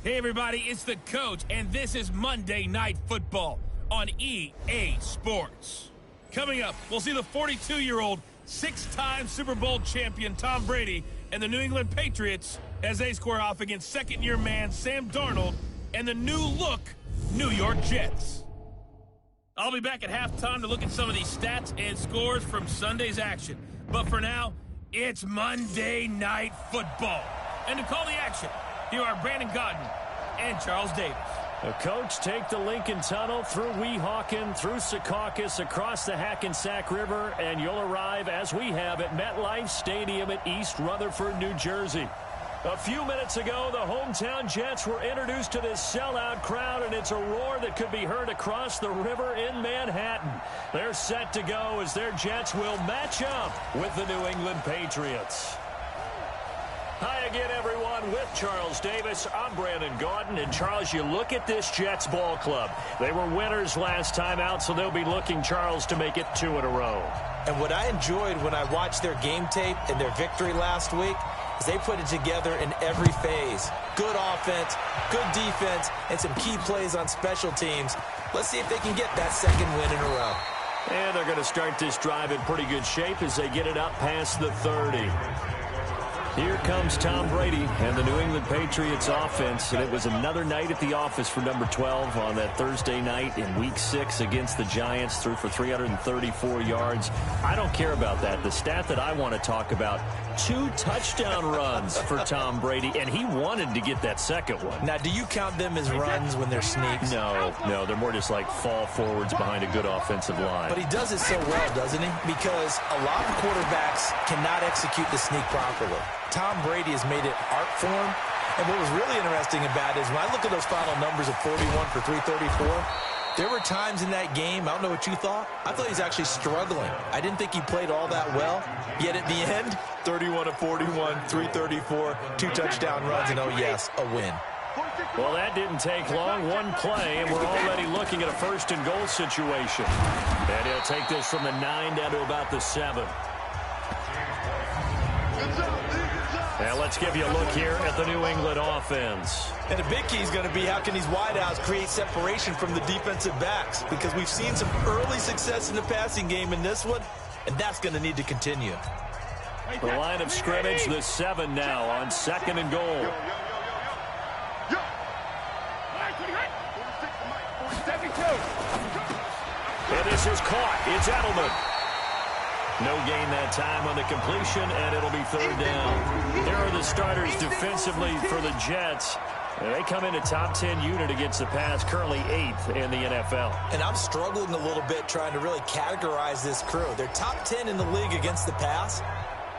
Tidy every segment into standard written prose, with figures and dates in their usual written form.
Hey everybody, it's the coach, and this is Monday Night Football on EA Sports. Coming up, we'll see the 42-year-old, six-time Super Bowl champion Tom Brady and the New England Patriots as they square off against second-year man Sam Darnold and the new-look New York Jets. I'll be back at halftime to look at some of these stats and scores from Sunday's action. But for now, it's Monday Night Football. And to call the action, here are Brandon Godden and Charles Davis. The coach, take the Lincoln Tunnel through Weehawken, through Secaucus, across the Hackensack River, and you'll arrive, as we have, at MetLife Stadium at East Rutherford, New Jersey. A few minutes ago, the hometown Jets were introduced to this sellout crowd, and it's a roar that could be heard across the river in Manhattan. They're set to go as their Jets will match up with the New England Patriots. Hi again, everyone. With Charles Davis, I'm Brandon Gaudin. And, Charles, you look at this Jets ball club. They were winners last time out, so they'll be looking, Charles, to make it 2 in a row. And what I enjoyed when I watched their game tape and their victory last week is they put it together in every phase. Good offense, good defense, and some key plays on special teams. Let's see if they can get that second win in a row. And they're going to start this drive in pretty good shape as they get it up past the 30. Here comes Tom Brady and the New England Patriots offense, and it was another night at the office for number 12 on that Thursday night in Week 6 against the Giants. Threw for 334 yards. I don't care about that. The stat that I want to talk about, 2 touchdown runs for Tom Brady, and he wanted to get that second one. Now, do you count them as runs when they're sneaks? No, they're more just like fall forwards behind a good offensive line. But he does it so well, doesn't he? Because a lot of quarterbacks cannot execute the sneak properly. Tom Brady has made it art form. And what was really interesting about it is when I look at those final numbers of 41 for 334, there were times in that game, I don't know what you thought, I thought he was actually struggling. I didn't think he played all that well. Yet at the end, 31 of 41, 334, 2 touchdown runs, and oh yes, a win. Well, that didn't take long. One play, and we're already looking at a first-and-goal situation. And he'll take this from the 9 down to about the 7. Now let's give you a look here at the New England offense. And the big key is going to be how can these wideouts create separation from the defensive backs, because we've seen some early success in the passing game in this one, and that's going to need to continue. The line of scrimmage, the 7 now on 2nd and goal. And this is caught. It's Edelman. No gain that time on the completion, and it'll be 3rd down. There are the starters defensively for the Jets. They come in a top 10 unit against the pass, currently 8th in the NFL. And I'm struggling a little bit trying to really categorize this crew. They're top 10 in the league against the pass,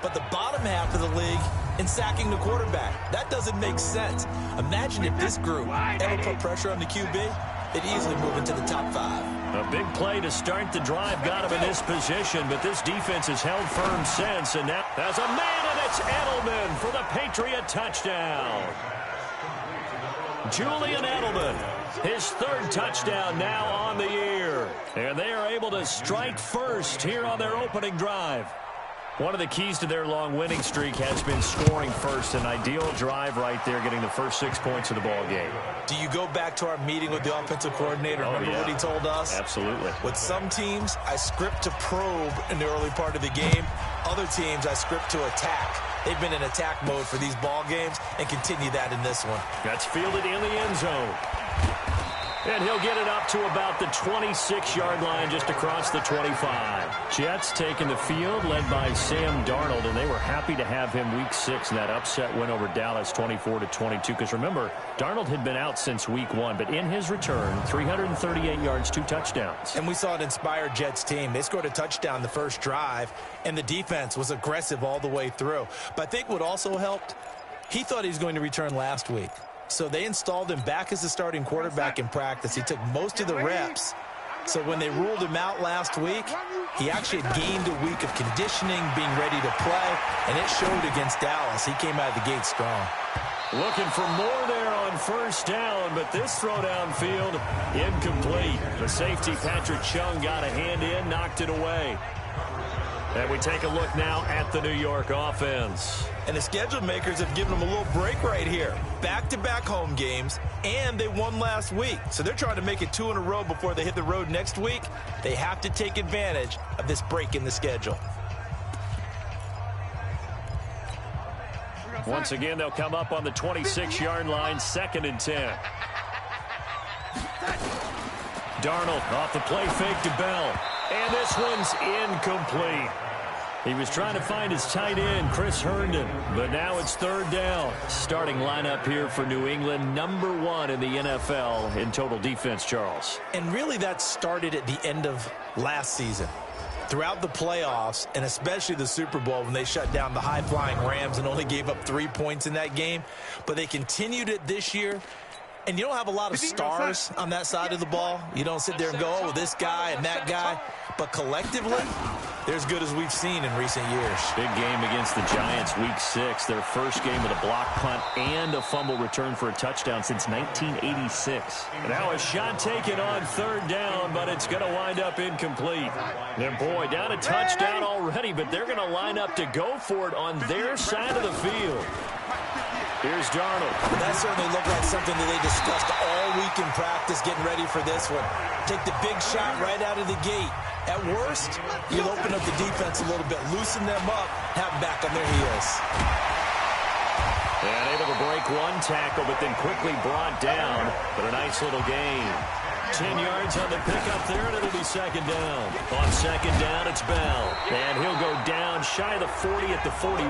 but the bottom half of the league in sacking the quarterback. That doesn't make sense. Imagine if this group ever put pressure on the QB, they'd easily move into the top 5. A big play to start the drive got him in this position, but this defense has held firm since, and now there's a man, and it's Edelman for the Patriot touchdown. Julian Edelman, his 3rd touchdown now on the year. And they are able to strike first here on their opening drive. One of the keys to their long winning streak has been scoring first. An ideal drive right there, getting the first 6 points of the ball game. Do you go back to our meeting with the offensive coordinator? Remember what he told us? Absolutely. With some teams, I script to probe in the early part of the game. Other teams, I script to attack. They've been in attack mode for these ball games and continue that in this one. That's fielded in the end zone. And he'll get it up to about the 26-yard line, just across the 25. Jets taking the field, led by Sam Darnold, and they were happy to have him Week 6 in that upset win over Dallas, 24-22. Because remember, Darnold had been out since Week 1, but in his return, 338 yards, 2 touchdowns. And we saw an inspired Jets team. They scored a touchdown the first drive, and the defense was aggressive all the way through. But I think what also helped, he thought he was going to return last week. So they installed him back as the starting quarterback in practice. He took most of the reps. So when they ruled him out last week, he actually had gained a week of conditioning, being ready to play, and it showed against Dallas. He came out of the gate strong. Looking for more there on 1st down, but this throw downfield incomplete. The safety, Patrick Chung, got a hand in, knocked it away. And we take a look now at the New York offense. And the schedule makers have given them a little break right here. Back-to-back home games, and they won last week. So they're trying to make it 2 in a row before they hit the road next week. They have to take advantage of this break in the schedule. Once again, they'll come up on the 26-yard line, 2nd and 10. Darnold off the play fake to Bell. And this one's incomplete. He was trying to find his tight end, Chris Herndon, but now it's 3rd down. Starting lineup here for New England, number 1 in the NFL in total defense, Charles. And really that started at the end of last season. Throughout the playoffs, and especially the Super Bowl when they shut down the high-flying Rams and only gave up 3 points in that game. But they continued it this year. And you don't have a lot of stars on that side of the ball. You don't sit there and go, oh, this guy and that guy. But collectively, they're as good as we've seen in recent years. Big game against the Giants, Week 6. Their first game with a block punt and a fumble return for a touchdown since 1986. Now a shot taken on 3rd down, but it's going to wind up incomplete. And boy, down a touchdown already, but they're going to line up to go for it on their side of the field. Here's Darnold. That certainly looked like something that they discussed all week in practice, getting ready for this one. Take the big shot right out of the gate. At worst, you'll open up the defense a little bit, loosen them up, have them back on their heels. And able to break 1 tackle, but then quickly brought down. But a nice little gain. 10 yards on the pickup there, and it'll be 2nd down. On 2nd down, it's Bell. And he'll go down shy of the 40 at the 41.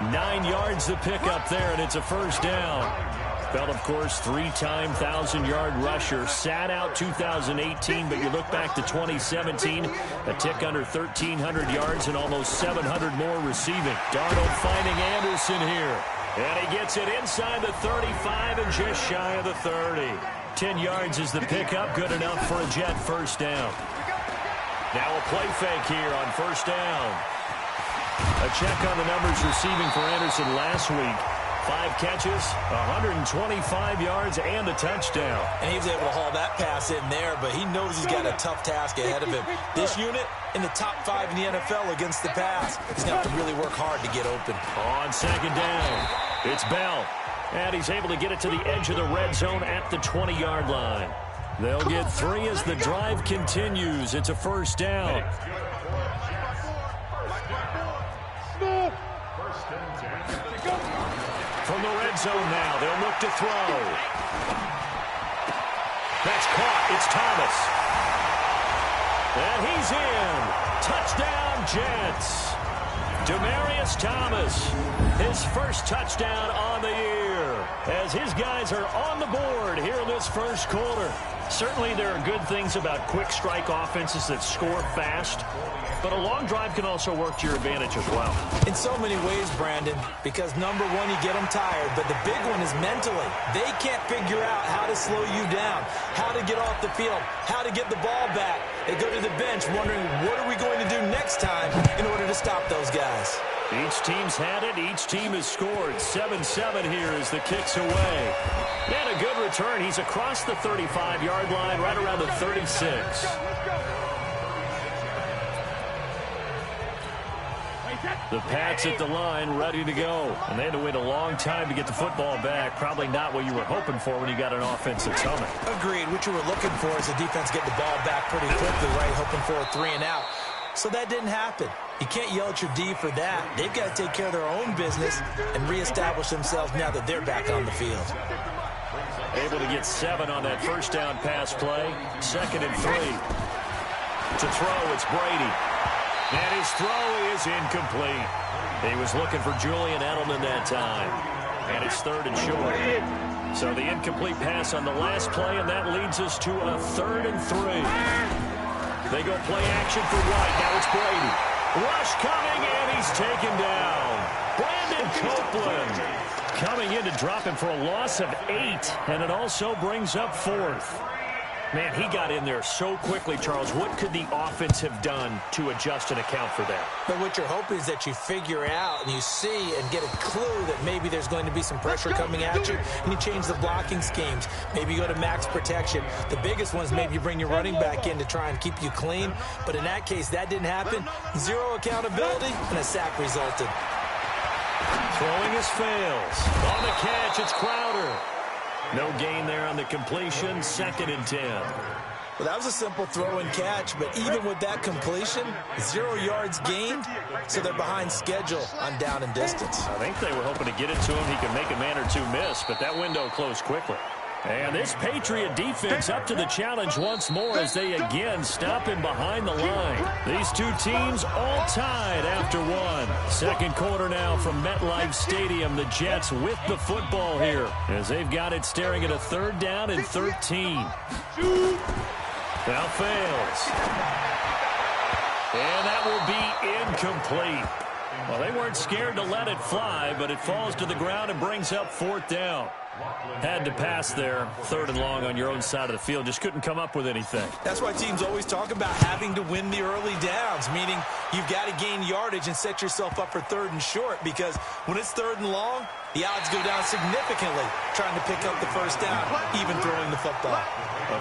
9 yards to pick up there, and it's a 1st down. Bell, of course, 3-time 1,000-yard rusher. Sat out 2018, but you look back to 2017, a tick under 1,300 yards and almost 700 more receiving. Darnold finding Anderson here. And he gets it inside the 35 and just shy of the 30. 10 yards is the pickup, good enough for a Jet 1st down. Now a play fake here on 1st down. A check on the numbers receiving for Anderson last week. 5 catches, 125 yards, and a touchdown. And he was able to haul that pass in there, but he knows he's got a tough task ahead of him. This unit in the top 5 in the NFL against the pass. He's going to have to really work hard to get open. On 2nd down, it's Bell. And he's able to get it to the edge of the red zone at the 20-yard line. They'll get 3 as the drive continues. It's a 1st down. From the red zone now, they'll look to throw. That's caught. It's Thomas. And he's in. Touchdown, Jets. Demaryius Thomas, his first touchdown on the year, as his guys are on the board here in this 1st quarter. Certainly there are good things about quick strike offenses that score fast, but a long drive can also work to your advantage as well. In so many ways, Brandon, because number 1, you get them tired, but the big one is mentally. They can't figure out how to slow you down, how to get off the field, how to get the ball back. They go to the bench wondering, what are we going to do next time in order to stop those guys? Each team's had it. Each team has scored. 7-7 here as the kick's away. And a good return. He's across the 35-yard line, right around the 36. The Pats at the line, ready to go. And they had to wait a long time to get the football back. Probably not what you were hoping for when you got an offense that's humming. Agreed. What you were looking for is the defense getting the ball back pretty quickly, right? Hoping for a 3 and out. So that didn't happen. You can't yell at your D for that. They've got to take care of their own business and reestablish themselves now that they're back on the field. Able to get 7 on that 1st down pass play. 2nd and 3. To throw, it's Brady. And his throw is incomplete. He was looking for Julian Edelman that time. And it's 3rd and short. So the incomplete pass on the last play, and that leads us to a 3rd and 3. They go play action for White. Now it's Brady. Rush coming, and he's taken down. Brandon Copeland coming in to drop him for a loss of 8, and it also brings up 4th. Man, he got in there so quickly, Charles. What could the offense have done to adjust and account for that? But what you're hoping is that you figure out and you see and get a clue that maybe there's going to be some pressure coming at you, and you change the blocking schemes. Maybe you go to max protection. The biggest one is maybe you bring your running back in to try and keep you clean. But in that case, that didn't happen. 0 accountability, and a sack resulted. Throwing his fails. On the catch, it's Crowder. No gain there on the completion. 2nd and 10. Well, that was a simple throw and catch, but even with that completion, 0 yards gained, so they're behind schedule on down and distance. I think they were hoping to get it to him. He could make a man or two miss, but that window closed quickly. And this Patriot defense up to the challenge once more as they again stop him behind the line. These two teams all tied after one. Second quarter now from MetLife Stadium. The Jets with the football here as they've got it staring at a 3rd down and 13. Now fails. And that will be incomplete. Well, they weren't scared to let it fly, but it falls to the ground and brings up 4th down. Had to pass there, 3rd and long on your own side of the field. Just couldn't come up with anything. That's why teams always talk about having to win the early downs, meaning you've got to gain yardage and set yourself up for 3rd and short, because when it's 3rd and long, the odds go down significantly trying to pick up the 1st down, even throwing the football.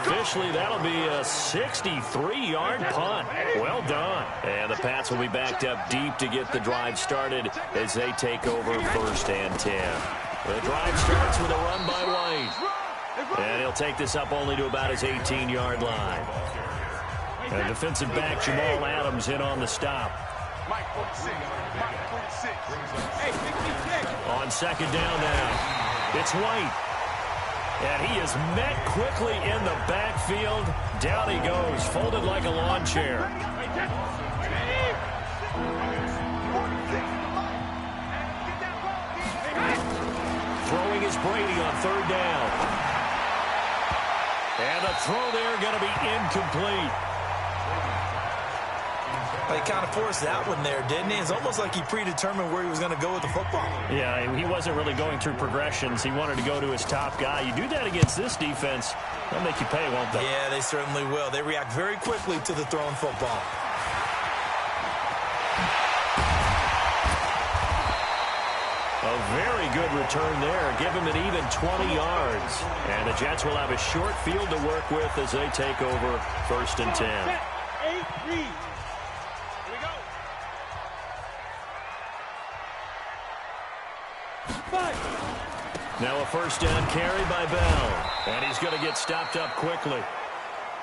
Officially, that'll be a 63-yard punt. Well done. And the Pats will be backed up deep to get the drive started as they take over 1st and 10. The drive starts with a run by White. And he'll take this up only to about his 18-yard line. And defensive back Jamal Adams in on the stop. On 2nd down now, it's White. And he is met quickly in the backfield. Down he goes, folded like a lawn chair. Throwing is Brady on 3rd down. And the throw there going to be incomplete. He kind of forced that one there, didn't he? It's almost like he predetermined where he was going to go with the football. Yeah, he wasn't really going through progressions. He wanted to go to his top guy. You do that against this defense, they'll make you pay, won't they? Yeah, they certainly will. They react very quickly to the thrown football. A very good return there. Give him an even 20 yards. And the Jets will have a short field to work with as they take over 1st and 10. Now a 1st down carry by Bell. And he's going to get stopped up quickly.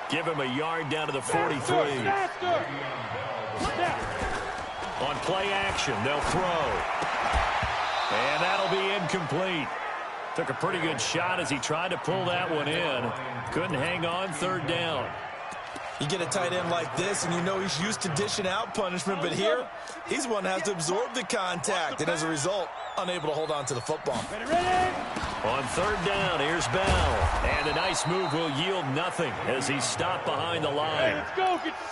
Give him a yard down to the 43. On play action, they'll throw. And that'll be incomplete. Took a pretty good shot as he tried to pull that one in. Couldn't hang on 3rd down. You get a tight end like this, and you know he's used to dishing out punishment, but here, he's one that has to absorb the contact, and as a result, unable to hold on to the football. On 3rd down, here's Bell. And a nice move will yield nothing as he's stopped behind the line.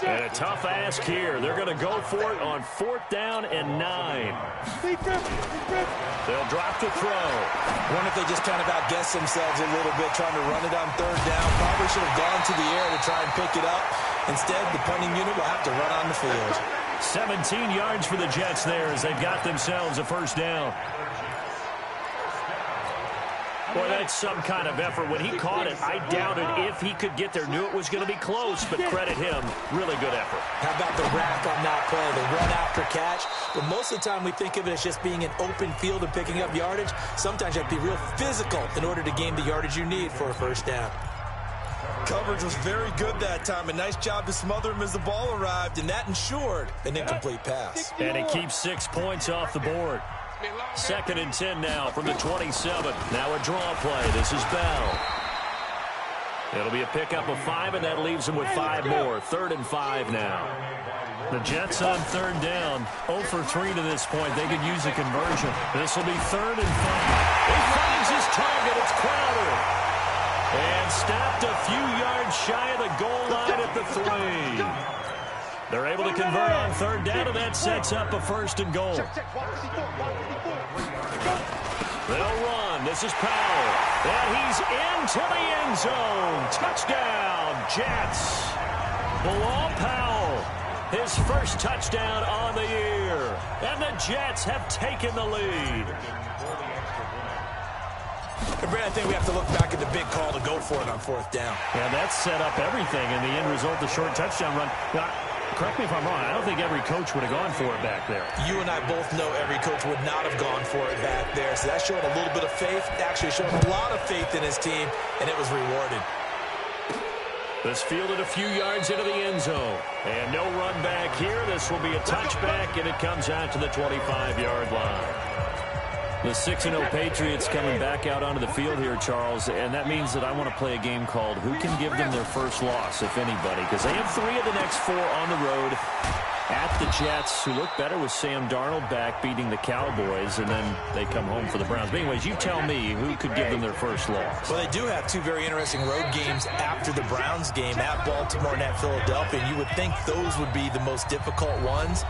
And a tough ask here. They're going to go for it on 4th down and 9. They'll drop the throw. Wonder if they just kind of outguessed themselves a little bit trying to run it on 3rd down. Probably should have gone to the air to try and pick it up. Instead, the punting unit will have to run on the field. 17 yards for the Jets there as they've got themselves a 1st down. Boy, that's some kind of effort. When he caught it, I doubted if he could get there. Knew it was going to be close, but credit him. Really good effort. How about the rack on that play, the run after catch? But most of the time we think of it as just being an open field and picking up yardage. Sometimes you have to be real physical in order to gain the yardage you need for a 1st down. Coverage was very good that time. A nice job to smother him as the ball arrived, and that ensured an incomplete pass. And it keeps 6 points off the board. 2nd and 10 now from the 27. Now a draw play. This is Bell. It'll be a pickup of 5, and that leaves them with 5 more. 3rd and 5 now. The Jets on 3rd down. 0 for 3 to this point. They could use a conversion. This will be 3rd and 5. He finds his target. It's Crowder. And stopped a few yards shy of the goal line at the 3. They're able to convert on 3rd down, and that sets up a 1st and goal. They'll run. This is Powell. And he's into the end zone. Touchdown, Jets. Bilal Powell, his 1st touchdown on the year. And the Jets have taken the lead. And Brad, I think we have to look back at the big call to go for it on 4th down. Yeah, that set up everything in the end result, the short touchdown run. Now, Correct me if I'm wrong. I don't think every coach would have gone for it back there. You and I both know every coach would not have gone for it back there. So that showed a little bit of faith. Actually showed a lot of faith in his team, and it was rewarded. This fielded a few yards into the end zone. And no run back here. This will be a touchback, and it comes out to the 25-yard line. The 6-0 Patriots coming back out onto the field here, Charles, and that means that I want to play a game called Who Can Give Them Their First Loss, if anybody, because they have 3 of the next 4 on the road at the Jets, who look better with Sam Darnold back beating the Cowboys, and then they come home for the Browns. But anyways, you tell me who could give them their first loss. Well, they do have 2 very interesting road games after the Browns game, at Baltimore and at Philadelphia, and you would think those would be the most difficult ones.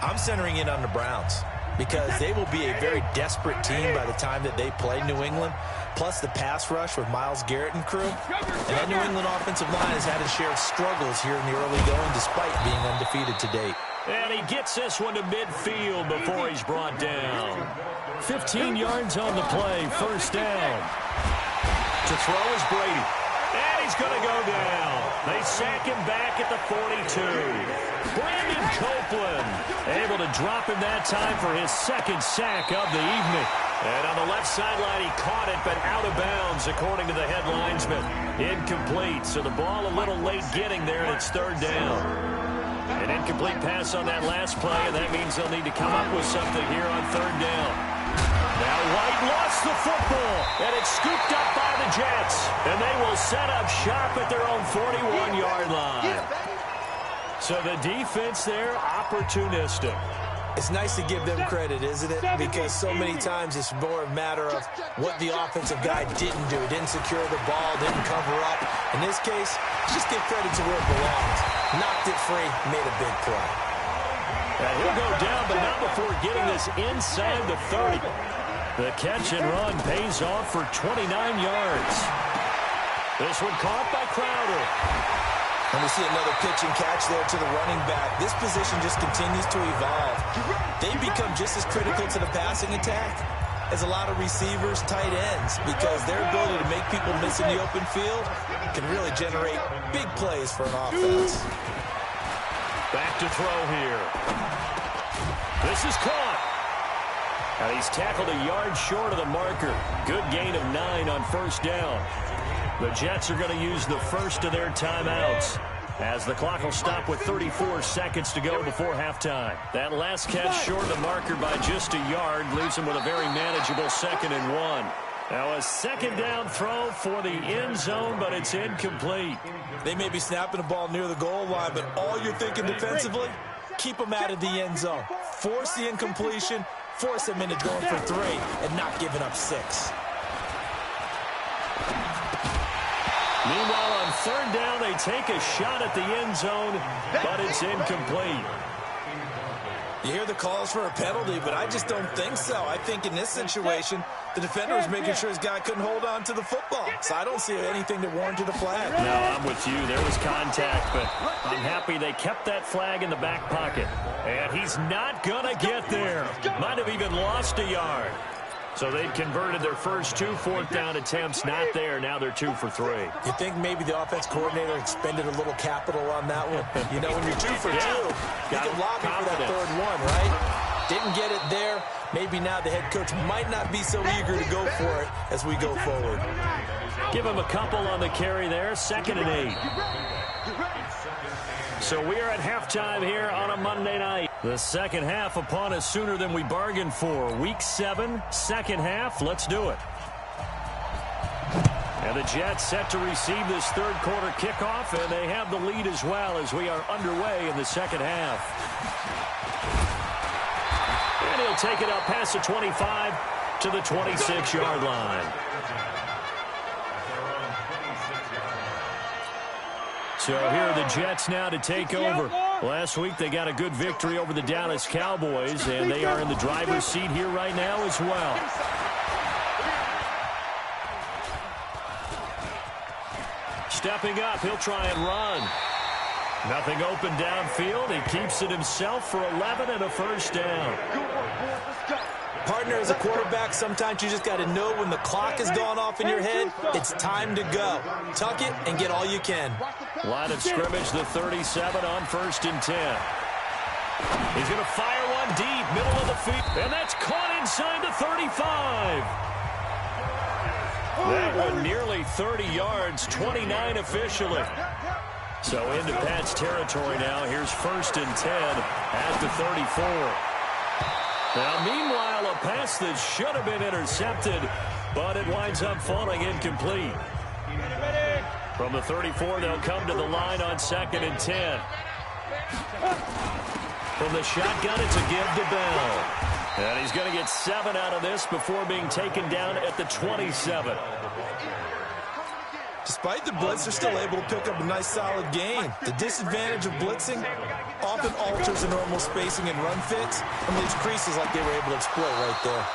I'm centering in on the Browns, because they will be a very desperate team by the time that they play New England, plus the pass rush with Myles Garrett and crew. And that New England offensive line has had a share of struggles here in the early going despite being undefeated to date. And he gets this one to midfield before he's brought down. 15 yards on the play, first down. To throw is Brady. And he's going to go down. They sack him back at the 42. Brandon Copeland able to drop him that time for his second sack of the evening. And on the left sideline, he caught it, but out of bounds, according to the head linesman. Incomplete, so the ball a little late getting there, and it's third down. An incomplete pass on that last play, and that means they'll need to come up with something here on third down. Now White lost the football, and it's scooped up by the Jets. And they will set up shop at their own 41-yard line. So the defense there, opportunistic. It's nice to give them credit, isn't it? Because so many times it's more a matter of what the offensive guy didn't do. Didn't secure the ball, didn't cover up. In this case, just give credit to where it belongs. Knocked it free, made a big play. And he'll go down, but not before getting this inside the 30. The catch and run pays off for 29 yards. This one caught by Crowder. And we see another pitch and catch there to the running back. This position just continues to evolve. They become just as critical to the passing attack as a lot of receivers, tight ends, because their ability to make people miss in the open field can really generate big plays for an offense. Back to throw here. This is caught. And he's tackled a yard short of the marker. Good gain of 9 on first down. The Jets are going to use the first of their timeouts as the clock will stop with 34 seconds to go before halftime. That last catch short of the marker by just a yard leaves them with a very manageable 2nd and 1. Now a second down throw for the end zone, but it's incomplete. They may be snapping the ball near the goal line, but all you're thinking defensively, keep them out of the end zone. Force the incompletion, force them into going for 3, and not giving up 6. Meanwhile, on third down, they take a shot at the end zone, but it's incomplete. You hear the calls for a penalty, but I just don't think so. I think in this situation, the defender was making sure his guy couldn't hold on to the football. So I don't see anything that warranted a flag. No, I'm with you. There was contact, but I'm happy they kept that flag in the back pocket. And he's not going to get there. Might have even lost a yard. So they've converted their first 2 fourth down attempts. Not there. Now they're 2 for 3. You think maybe the offense coordinator expended a little capital on that one? You know, when you're 2 for 2, you can lobby for that third one, right? Didn't get it there. Maybe now the head coach might not be so eager to go for it as we go forward. Give him a couple on the carry there. 2nd and 8. So we are at halftime here on a Monday night. The second half upon us sooner than we bargained for. Week 7, second half. Let's do it. And the Jets set to receive this third quarter kickoff, and they have the lead as well as we are underway in the second half. And he'll take it up past the 25 to the 26-yard line. So here are the Jets now to take over. Last week they got a good victory over the Dallas Cowboys, and they are in the driver's seat here right now as well. Stepping up, he'll try and run. Nothing open downfield. He keeps it himself for 11 and a first down. Partner, as a quarterback, sometimes you just got to know when the clock has gone off in your head, it's time to go. Tuck it and get all you can. Line of scrimmage, the 37 on 1st and 10. He's going to fire one deep, middle of the field, and that's caught inside the 35. That one nearly 30 yards, 29 officially. So into Pat's territory now. Here's 1st and 10 at the 34. Now, meanwhile, a pass that should have been intercepted, but it winds up falling incomplete. From the 34, they'll come to the line on 2nd and 10. From the shotgun, it's a give to Bell. And he's going to get 7 out of this before being taken down at the 27. Despite the blitz, they're still able to pick up a nice, solid gain. The disadvantage of blitzing often alters the normal spacing and run fits and leaves creases like they were able to exploit right there.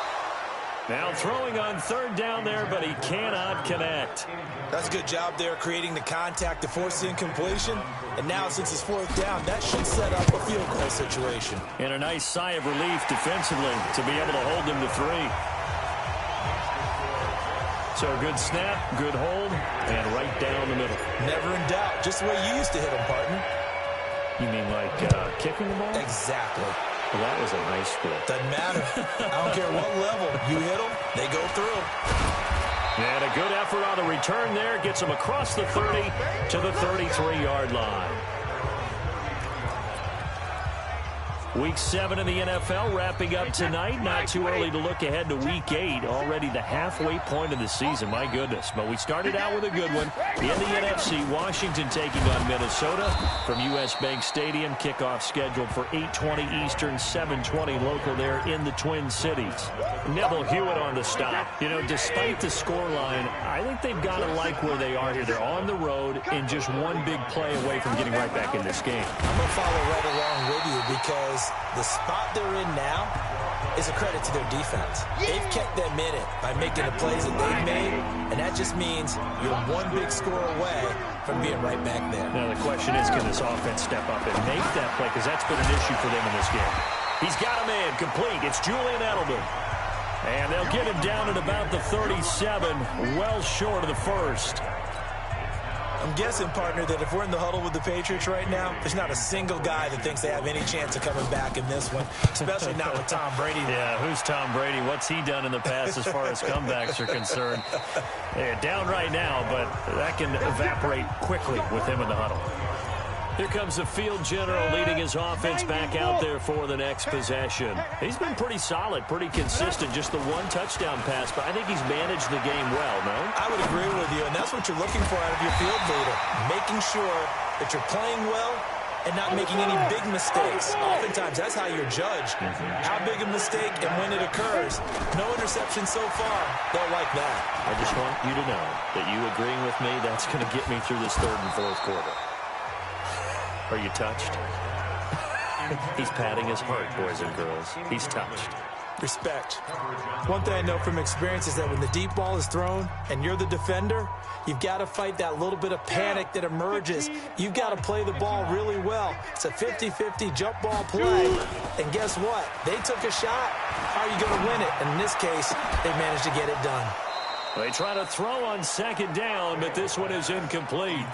Now throwing on 3rd down there, but he cannot connect. That's a good job there creating the contact to force the incompletion. And now, since it's 4th down, that should set up a field goal situation. And a nice sigh of relief defensively to be able to hold them to 3. So good snap, good hold, and right down the middle. Never in doubt. Just the way you used to hit them, partner. You mean like kicking the ball? Exactly. Well, that was in high school. Doesn't matter. I don't care what level. You hit them, they go through. And a good effort on the return there. Gets him across the 30 to the 33-yard line. Week 7 in the NFL wrapping up tonight. Not too early to look ahead to Week 8. Already the halfway point of the season. My goodness. But we started out with a good one. In the NFC, Washington taking on Minnesota from U.S. Bank Stadium. Kickoff scheduled for 8:20 Eastern, 7:20 local there in the Twin Cities. Neville Hewitt on the stop. You know, despite the scoreline, I think they've got to like where they are here. They're on the road and just one big play away from getting right back in this game. I'm going to follow right along with you because the spot they're in now is a credit to their defense. They've kept them in it by making the plays that they've made, and that just means you're one big score away from being right back there. Now the question is, can this offense step up and make that play? Because that's been an issue for them in this game. He's got a man complete. It's Julian Edelman. And they'll get him down at about the 37, well short of the 1st. I'm guessing, partner, that if we're in the huddle with the Patriots right now, there's not a single guy that thinks they have any chance of coming back in this one, especially not with Tom Brady. Yeah, who's Tom Brady? What's he done in the past as far as comebacks are concerned? They're down right now, but that can evaporate quickly with him in the huddle. Here comes the field general leading his offense back out there for the next possession. He's been pretty solid, pretty consistent, just the one touchdown pass, but I think he's managed the game well, no? I would agree with you, and that's what you're looking for out of your field leader, making sure that you're playing well and not making any big mistakes. Oftentimes, that's how you're judged. How big a mistake and when it occurs. No interception so far. They'll like that. I just want you to know that you agreeing with me, that's going to get me through this 3rd and 4th quarter. Are you touched? He's patting his heart, boys and girls. He's touched. Respect. One thing I know from experience is that when the deep ball is thrown and you're the defender, you've got to fight that little bit of panic that emerges. You've got to play the ball really well. It's a 50-50 jump ball play. And guess what? They took a shot. How are you going to win it? And in this case, they managed to get it done. They try to throw on 2nd down, but this one is incomplete.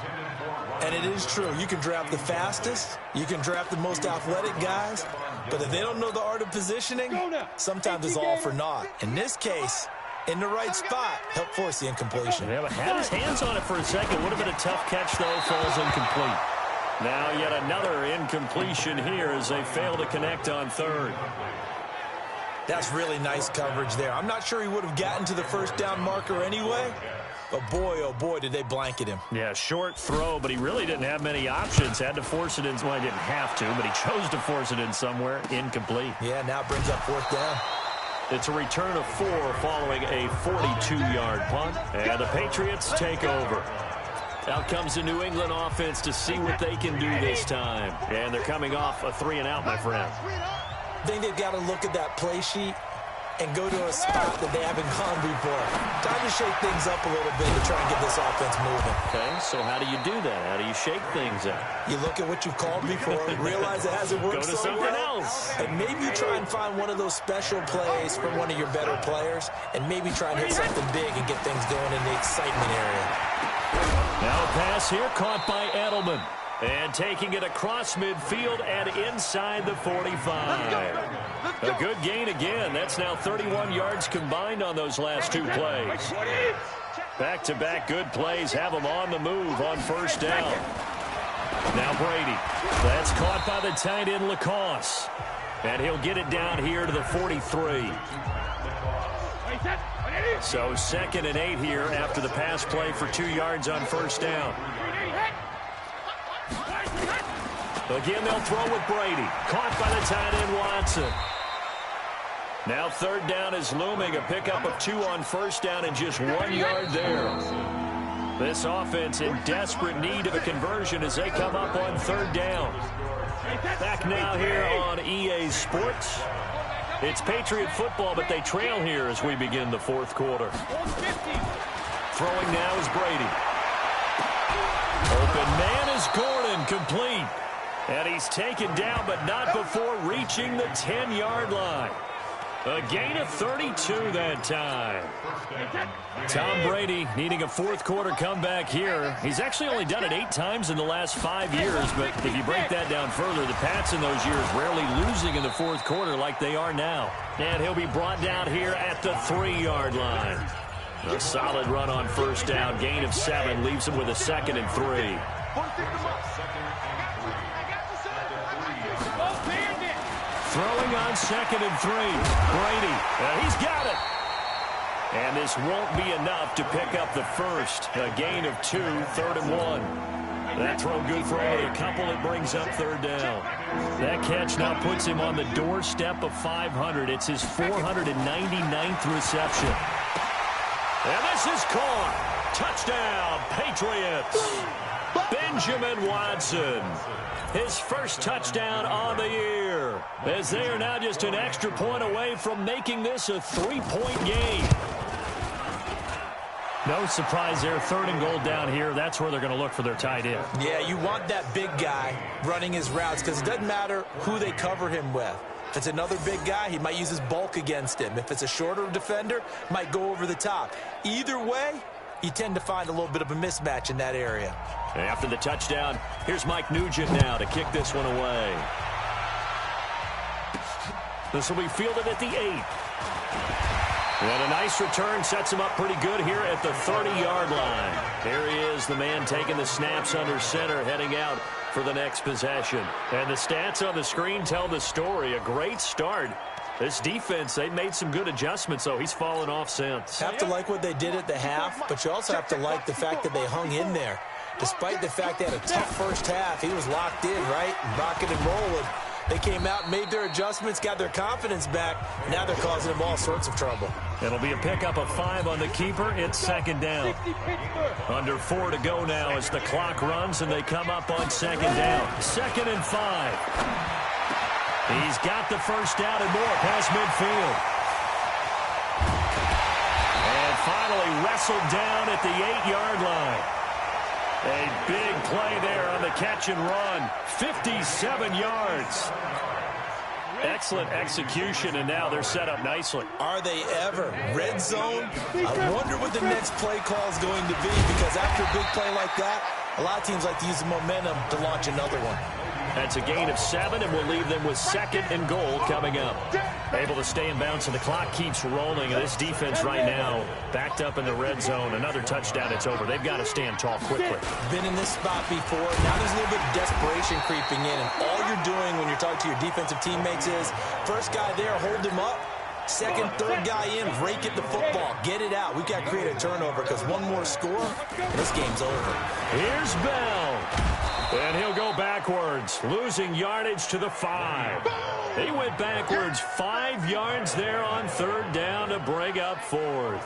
And it is true. You can draft the fastest. You can draft the most athletic guys. But if they don't know the art of positioning, sometimes it's all for naught. In this case, in the right spot, helped force the incompletion. Yeah, but had his hands on it for a second. Would have been a tough catch, though. Falls incomplete. Now yet another incompletion here as they fail to connect on 3rd. That's really nice coverage there. I'm not sure he would have gotten to the 1st down marker anyway. But boy, oh boy, did they blanket him. Yeah, short throw, but he really didn't have many options. Had to force it in. Well, he didn't have to, but he chose to force it in somewhere. Incomplete. Yeah, now it brings up 4th down. It's a return of 4 following a 42-yard punt. And the Patriots take over. Out comes the New England offense to see what they can do this time. And they're coming off a 3-and-out, my friend. I think they've got to look at that play sheet and go to a spot that they haven't gone before. Time to shake things up a little bit to try and get this offense moving. Okay, so how do you do that? How do you shake things up? You look at what you've called before, realize it hasn't worked so so something well, else. and maybe you try and find one of those special plays from one of your better players, and maybe try and hit something big and get things going in the excitement area. Now a pass here caught by Edelman. And taking it across midfield and inside the 45. A good gain again. That's now 31 yards combined on those last two plays. Back-to-back good plays have them on the move on first down. Now Brady. That's caught by the tight end Lacoste. And he'll get it down here to the 43. So 2nd and 8 here after the pass play for 2 yards on first down. Again, they'll throw with Brady. Caught by the tight end Watson. Now 3rd down is looming. A pickup of 2 on first down and just 1 yard there. This offense in desperate need of a conversion as they come up on 3rd down. Back now here on EA Sports. It's Patriot football, but they trail here as we begin the 4th quarter. Throwing now is Brady. Open man is Gordon, complete. And he's taken down, but not before reaching the 10-yard line. A gain of 32 that time. Tom Brady needing a 4th quarter comeback here. He's actually only done it 8 times in the last 5 years, but if you break that down further, the Pats in those years rarely losing in the 4th quarter like they are now. And he'll be brought down here at the 3-yard line. A solid run on first down. Gain of 7 leaves him with a 2nd and 3. Throwing on 2nd and 3. Brady. He's got it. And this won't be enough to pick up the first. A gain of 2, 3rd and 1. That throw good for only a couple. It brings up 3rd down. That catch now puts him on the doorstep of 500. It's his 499th reception. And this is caught. Touchdown, Patriots. Benjamin Watson. His first touchdown on the year. As they are now just an extra point away from making this a 3-point game. No surprise there. 3rd and goal down here. That's where they're going to look for their tight end. Yeah, you want that big guy running his routes because it doesn't matter who they cover him with. If it's another big guy, he might use his bulk against him. If it's a shorter defender, might go over the top. Either way, you tend to find a little bit of a mismatch in that area. After the touchdown, here's Mike Nugent now to kick this one away. This will be fielded at the 8. And a nice return sets him up pretty good here at the 30-yard line. Here he is, the man taking the snaps under center, heading out for the next possession. And the stats on the screen tell the story. A great start. This defense, they made some good adjustments, so he's fallen off since. Have to like what they did at the half, but you also have to like the fact that they hung in there. Despite the fact they had a tough first half, he was locked in, right? Rocking and rolling. They came out and made their adjustments, got their confidence back. Now they're causing them all sorts of trouble. It'll be a pickup of 5 on the keeper. It's 2nd down. Under 4 to go now as the clock runs and they come up on 2nd down. 2nd and 5. He's got the first down and more past midfield. And finally wrestled down at the 8-yard line. A big play there on the catch and run. 57 yards. Excellent execution, and now they're set up nicely. Are they ever? Red zone? I wonder what the next play call is going to be, because after a big play like that, a lot of teams like to use the momentum to launch another one. That's a gain of 7, and we'll leave them with 2nd and goal coming up. Able to stay in bounds, and the clock keeps rolling. And this defense right now backed up in the red zone. Another touchdown, it's over. They've got to stand tall quickly. Been in this spot before. Now there's a little bit of desperation creeping in. And all you're doing when you're talking to your defensive teammates is, first guy there, hold him up. Second, third guy in, rake at the football. Get it out. We've got to create a turnover because one more score, and this game's over. Here's Bell. And he'll go backwards, losing yardage to the 5. He went backwards 5 yards there on 3rd down to bring up 4th.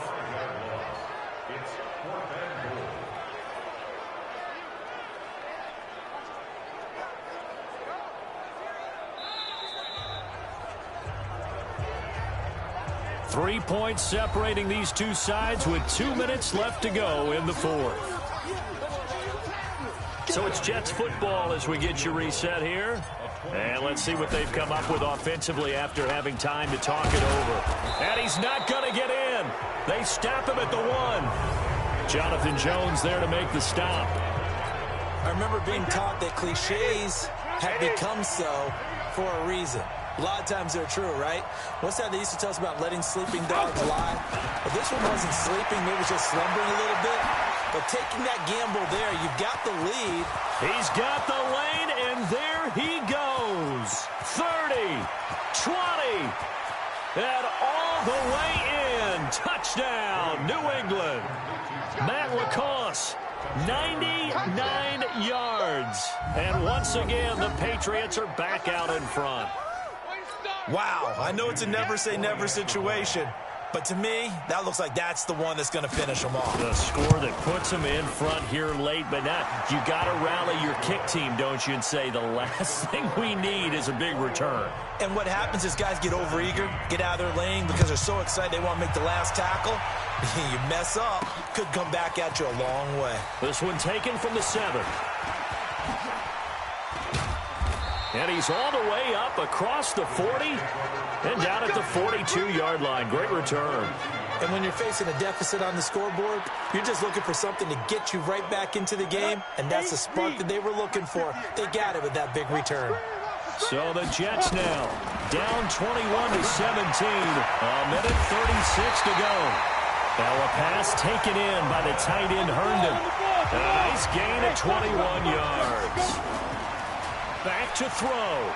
3 points separating these two sides with 2 minutes left to go in the fourth. So it's Jets football as we get you reset here. And let's see what they've come up with offensively after having time to talk it over. And he's not going to get in. They stop him at the 1. Jonathan Jones there to make the stop. I remember being taught that cliches have become so for a reason. A lot of times they're true, right? What's that they used to tell us about letting sleeping dogs lie? But this one wasn't sleeping, maybe just slumbering a little bit. But taking that gamble there, you've got the lead. He's got the lane, and there he goes. 30, 20, and all the way in. Touchdown, New England. Matt LaCosse, 99 yards. And once again, the Patriots are back out in front. Wow, I know it's a never-say-never situation, but to me, that looks like that's the one that's going to finish them off. The score that puts them in front here late, but not. You got to rally your kick team, don't you, and say the last thing we need is a big return. And what happens is guys get overeager, get out of their lane because they're so excited they want to make the last tackle. You mess up, could come back at you a long way. This one taken from the 7. And he's all the way up across the 40 and down at the 42-yard line. Great return. And when you're facing a deficit on the scoreboard, you're just looking for something to get you right back into the game, and that's the spark that they were looking for. They got it with that big return. So the Jets now down 21-17. A minute 36 to go. Now a pass taken in by the tight end Herndon. And a nice gain of 21 yards. Back to throw.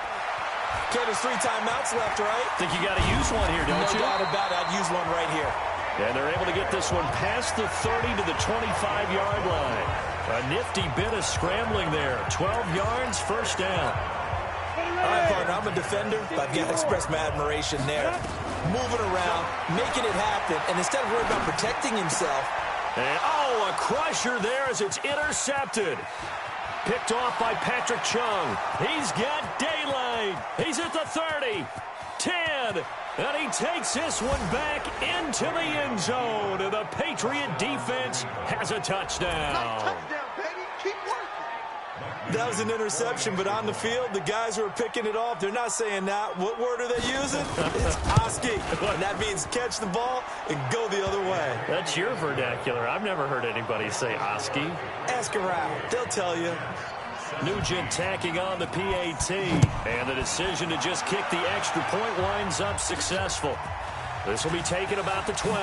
Okay, there's 3 timeouts left, right? Think you got to use one here, don't you? No doubt about it. I'd use one right here. And they're able to get this one past the 30 to the 25-yard line. A nifty bit of scrambling there. 12 yards, first down. All right, partner, I'm a defender, but I've got to express my admiration there. Moving around, making it happen, and instead of worrying about protecting himself. And, oh, a crusher there as it's intercepted. Picked off by Patrick Chung. He's got daylight. He's at the 30, 10, and he takes this one back into the end zone. And the Patriot defense has a touchdown. That was an interception, but on the field, the guys who are picking it off, they're not saying that. What word are they using? It's Oski. And that means catch the ball and go the other way. That's your vernacular. I've never heard anybody say Oski. Ask around. They'll tell you. Nugent tacking on the PAT. And the decision to just kick the extra point winds up successful. This will be taken about the 12.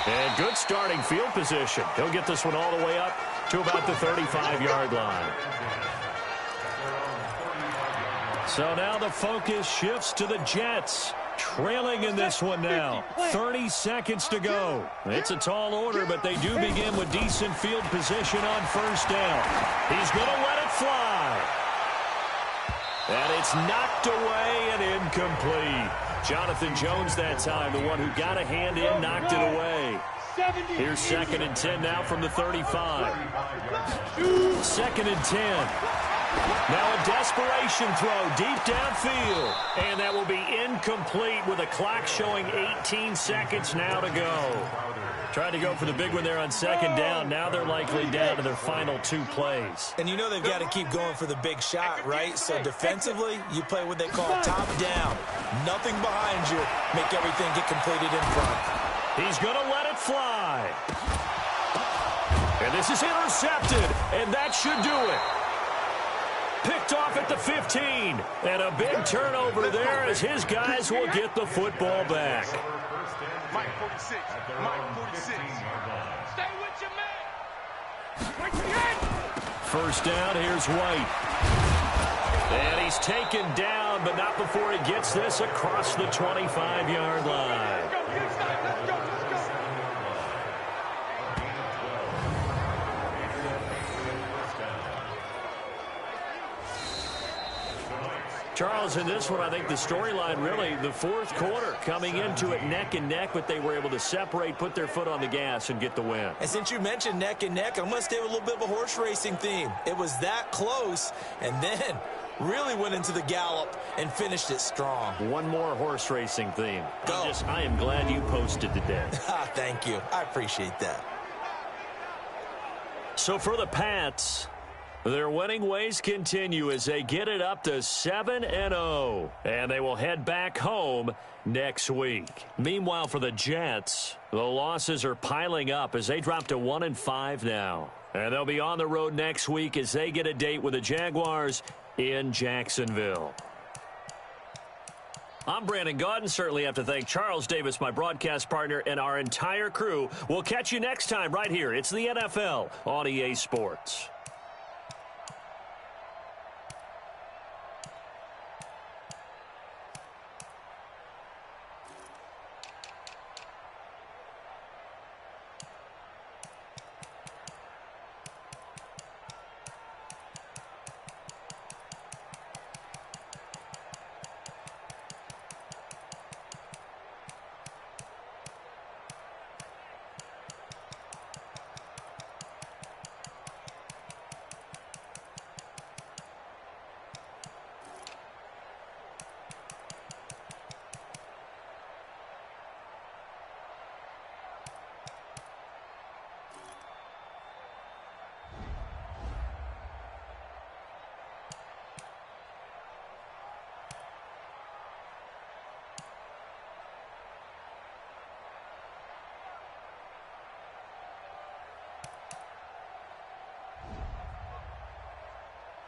And good starting field position. He'll get this one all the way up to about the 35-yard line. So now the focus shifts to the Jets. Trailing in this one now. 30 seconds to go. It's a tall order, but they do begin with decent field position on first down. He's going to let it fly. And it's knocked away and incomplete. Jonathan Jones that time, the one who got a hand in, knocked it away. Here's 2nd and 10 now from the 35. 2nd and 10. Now a desperation throw deep downfield. And that will be incomplete with a clock showing 18 seconds now to go. Tried to go for the big one there on 2nd down. Now they're likely down to their final 2 plays. And you know they've got to keep going for the big shot, right? So defensively, you play what they call top down. Nothing behind you. Make everything get completed in front. He's going to let it fly. And this is intercepted. And that should do it. Picked off at the 15. And a big turnover there as his guys will get the football back. Mike 46. Mike 46. Stay with your man. First down, here's White. And he's taken down, but not before he gets this across the 25-yard line. Charles, in this one, I think the storyline really, the fourth quarter, coming into it neck and neck, but they were able to separate, put their foot on the gas, and get the win. And since you mentioned neck and neck, I'm going to stay with a little bit of a horse racing theme. It was that close, and then Really went into the gallop and finished it strong. One more horse racing theme. Go. I am glad you posted today. Thank you. I appreciate that. So for the Pats, their winning ways continue as they get it up to 7-0. And they will head back home next week. Meanwhile, for the Jets, the losses are piling up as they drop to 1-5 now. And they'll be on the road next week as they get a date with the Jaguars in Jacksonville. I'm Brandon Gaudin. Certainly have to thank Charles Davis, my broadcast partner, and our entire crew. We'll catch you next time right here. It's the NFL on EA Sports.